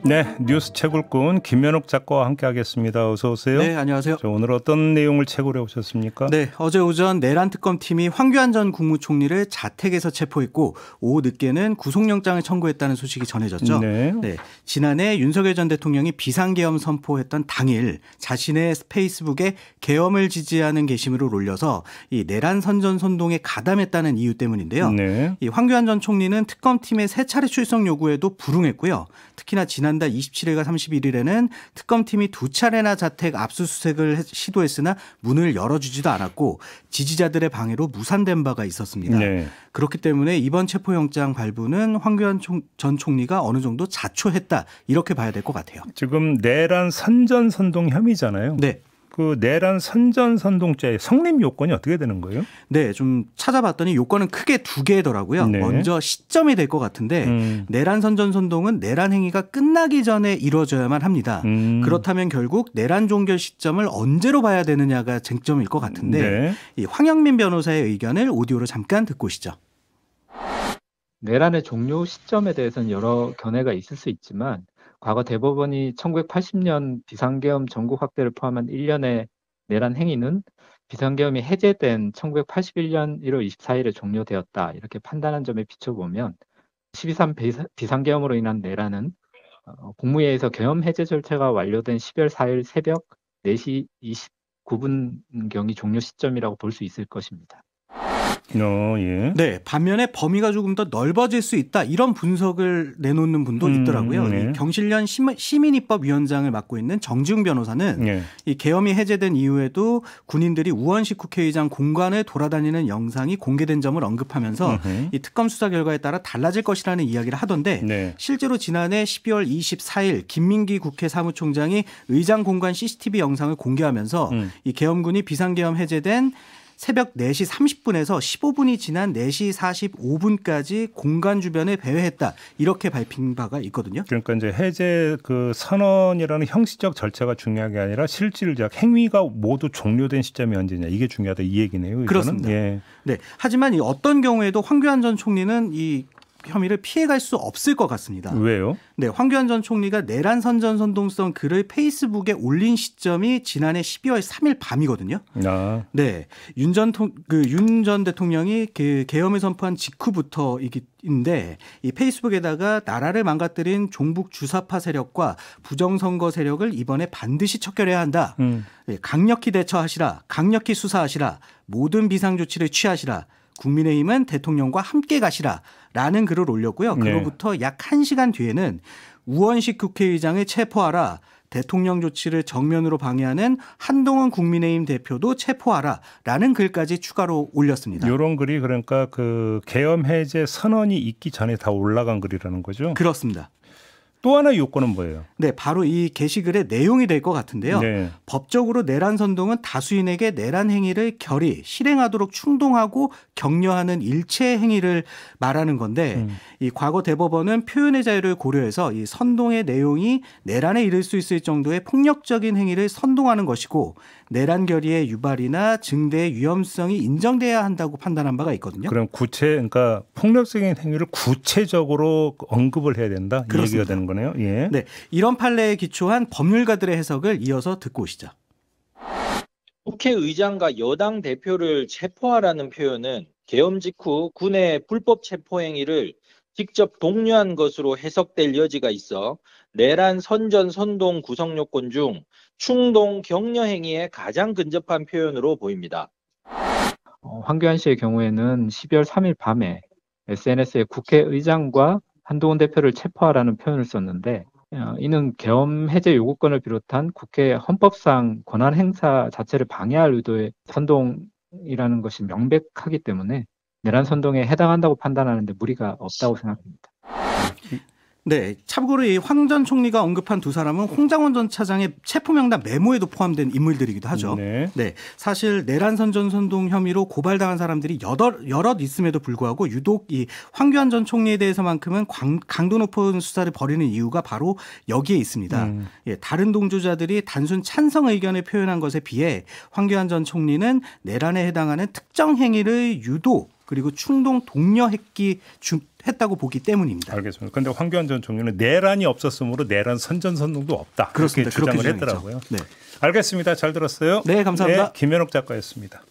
네, 뉴스 채굴꾼 김면옥 작가와 함께하겠습니다. 어서 오세요. 네, 안녕하세요. 오늘 어떤 내용을 채굴해 오셨습니까? 네, 어제 오전 내란 특검팀이 황교안 전 국무총리를 자택에서 체포했고 오후 늦게는 구속영장을 청구했다는 소식이 전해졌죠. 네. 지난해 윤석열 전 대통령이 비상계엄 선포했던 당일 자신의 페이스북에 계엄을 지지하는 게시물을 올려서 이 내란 선전선동에 가담했다는 이유 때문인데요. 네. 이 황교안 전 총리는 특검팀의 세 차례 출석 요구에도 불응했고요. 특히나 지난달 27일과 31일에는 특검팀이 두 차례나 자택 압수수색을 시도했으나 문을 열어주지도 않았고 지지자들의 방해로 무산된 바가 있었습니다. 네. 그렇기 때문에 이번 체포영장 발부는 황교안 전 총리가 어느 정도 자초했다 이렇게 봐야 될 것 같아요. 지금 내란 선전선동 혐의잖아요. 네. 그 내란 선전선동죄의 성립 요건이 어떻게 되는 거예요? 네, 좀 찾아봤더니 요건은 크게 두 개더라고요. 네. 먼저 시점이 될 것 같은데 내란 선전선동은 내란 행위가 끝나기 전에 이루어져야만 합니다. 그렇다면 결국 내란 종결 시점을 언제로 봐야 되느냐가 쟁점일 것 같은데 네. 이 황영민 변호사의 의견을 오디오로 잠깐 듣고 오시죠. 내란의 종료 시점에 대해서는 여러 견해가 있을 수 있지만 과거 대법원이 1980년 비상계엄 전국 확대를 포함한 1년의 내란 행위는 비상계엄이 해제된 1981년 1월 24일에 종료되었다 이렇게 판단한 점에 비춰보면 12.3 비상계엄으로 인한 내란은 국무회의에서 계엄 해제 절차가 완료된 12월 4일 새벽 4시 29분경이 종료 시점이라고 볼 수 있을 것입니다. 예. 네, 반면에 범위가 조금 더 넓어질 수 있다 이런 분석을 내놓는 분도 있더라고요. 네. 이 경실련 시민입법위원장을 맡고 있는 정지웅 변호사는 이 계엄이 해제된 이후에도 군인들이 우원식 국회의장 공간을 돌아다니는 영상이 공개된 점을 언급하면서 이 특검 수사 결과에 따라 달라질 것이라는 이야기를 하던데 실제로 지난해 12월 24일 김민기 국회 사무총장이 의장 공간 CCTV 영상을 공개하면서 이 계엄군이 비상계엄 해제된 새벽 4시 30분에서 15분이 지난 4시 45분까지 공간 주변에 배회했다. 이렇게 밝힌 바가 있거든요. 그러니까 이제 해제 그 선언이라는 형식적 절차가 중요한 게 아니라 실질적 행위가 모두 종료된 시점이 언제냐. 이게 중요하다. 이 얘기네요. 이거는. 그렇습니다. 예. 네. 하지만 이 어떤 경우에도 황교안 전 총리는 이 혐의를 피해갈 수 없을 것 같습니다. 왜요? 네, 황교안 전 총리가 내란 선전선동성 글을 페이스북에 올린 시점이 지난해 12월 3일 밤이거든요. 네, 윤 전 대통령이 그 계엄을 선포한 직후부터인데 이 페이스북에다가 나라를 망가뜨린 종북 주사파 세력과 부정선거 세력을 이번에 반드시 척결해야 한다. 네, 강력히 대처하시라, 강력히 수사하시라, 모든 비상조치를 취하시라. 국민의힘은 대통령과 함께 가시라라는 글을 올렸고요. 그로부터 약 1시간 뒤에는 우원식 국회의장을 체포하라. 대통령 조치를 정면으로 방해하는 한동훈 국민의힘 대표도 체포하라라는 글까지 추가로 올렸습니다. 이런 글이 그러니까 그 계엄 해제 선언이 있기 전에 다 올라간 글이라는 거죠? 그렇습니다. 또 하나의 요건은 뭐예요? 네, 바로 이 게시글의 내용이 될 것 같은데요. 법적으로 내란 선동은 다수인에게 내란 행위를 결의, 실행하도록 충동하고 격려하는 일체 행위를 말하는 건데 이 과거 대법원은 표현의 자유를 고려해서 이 선동의 내용이 내란에 이를 수 있을 정도의 폭력적인 행위를 선동하는 것이고 내란 결의의 유발이나 증대의 위험성이 인정돼야 한다고 판단한 바가 있거든요. 그럼 그러니까 폭력적인 행위를 구체적으로 언급을 해야 된다. 이 얘기가 되는 거네요. 예. 네, 이런 판례에 기초한 법률가들의 해석을 이어서 듣고 오시죠. 국회의장과 여당 대표를 체포하라는 표현은 계엄 직후 군의 불법 체포 행위를 직접 독려한 것으로 해석될 여지가 있어 내란 선전 선동 구성 요건 중 충동 격려 행위에 가장 근접한 표현으로 보입니다. 황교안 씨의 경우에는 12월 3일 밤에 SNS에 국회의장과 한동훈 대표를 체포하라는 표현을 썼는데 이는 계엄 해제 요구권을 비롯한 국회 헌법상 권한 행사 자체를 방해할 의도의 선동이라는 것이 명백하기 때문에 내란 선동에 해당한다고 판단하는데 무리가 없다고 생각합니다. 네, 참고로 이 황 전 총리가 언급한 두 사람은 홍장원 전 차장의 체포 명단 메모에도 포함된 인물들이기도 하죠. 네. 사실 내란 선전선동 혐의로 고발당한 사람들이 여럿 있음에도 불구하고 유독 이 황교안 전 총리에 대해서만큼은 강도 높은 수사를 벌이는 이유가 바로 여기에 있습니다. 다른 동조자들이 단순 찬성 의견을 표현한 것에 비해 황교안 전 총리는 내란에 해당하는 특정 행위를 유도 그리고 충동 독려했기 했다고 보기 때문입니다. 알겠습니다. 그런데 황교안 전 총리는 내란이 없었으므로 내란 선전선동도 없다. 그렇습니다. 그렇게 주장을 했더라고요. 네. 알겠습니다. 잘 들었어요. 네, 감사합니다. 네, 김현욱 작가였습니다.